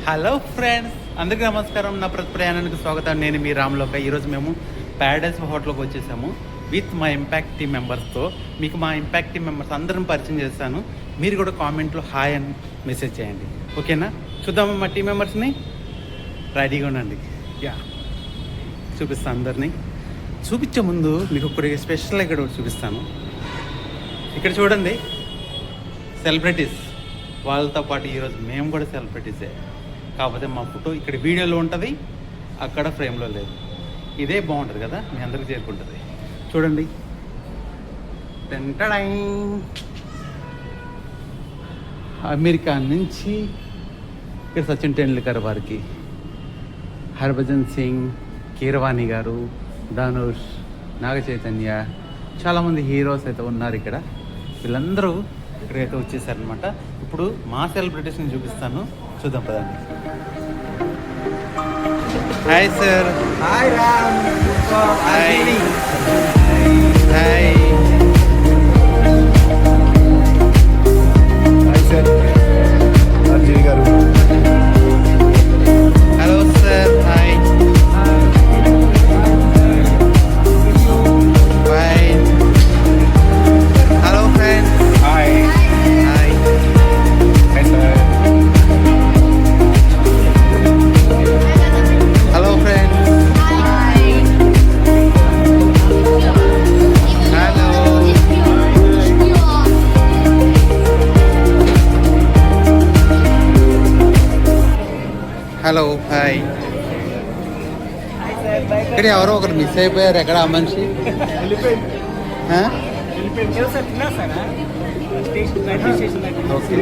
Hello friends, అందరికీ నమస్కారం. నా ప్రతి ప్రయాణానికి స్వాగతం. నేను మీ రామ్లోక. ఈరోజు మేము ప్యారడైస్ హోటల్కి వచ్చేసాము విత్ మా ఇంపాక్ట్ టీమ్ మెంబర్స్తో. మీకు మా ఇంపాక్ట్ టీమ్ మెంబర్స్ అందరం పరిచయం చేస్తాను. మీరు కూడా కామెంట్లో హాయ్ అని మెసేజ్ చేయండి, ఓకేనా? చూద్దాము మా టీం మెంబర్స్ని. రెడీగా ఉండండి. యా, చూపిస్తాను అందరినీ. చూపించే ముందు మీకు ఒకటి స్పెషల్ ఇక్కడ చూపిస్తాను. ఇక్కడ చూడండి, సెలబ్రిటీస్. వాళ్ళతో పాటు ఈరోజు మేము కూడా సెలబ్రిటీసే. కాకపోతే మా ఫోటో ఇక్కడ వీడియోలో ఉంటుంది, అక్కడ ఫ్రేమ్లో లేదు. ఇదే బాగుంటుంది కదా, మీ అందరికీ చేరుకుంటుంది. చూడండి, అమెరికా నుంచి ఇక్కడ సచిన్ టెండూల్కర్ వారికి, హర్భజన్ సింగ్, కీరవాణి గారు, ధనుష్, నాగ చైతన్య, చాలామంది హీరోస్ అయితే ఉన్నారు ఇక్కడ. వీళ్ళందరూ ఇక్కడైతే వచ్చేసారనమాట. ఇప్పుడు మా సెలబ్రిటీస్ని చూపిస్తాను, చూద్దాం పదండి. Hi sir. Hi Ram. Hi hi hi sir. Arjun గారు. Hello sir. Hi bye. Hello friends. Hi. Hi hi sir. Hello friends. Hello. Hello hi. ఇక్కడ ఎవరో ఒకరు మిస్ అయిపోయారు. ఎక్కడ ఆ మనిషి? ఆ? ఓకే.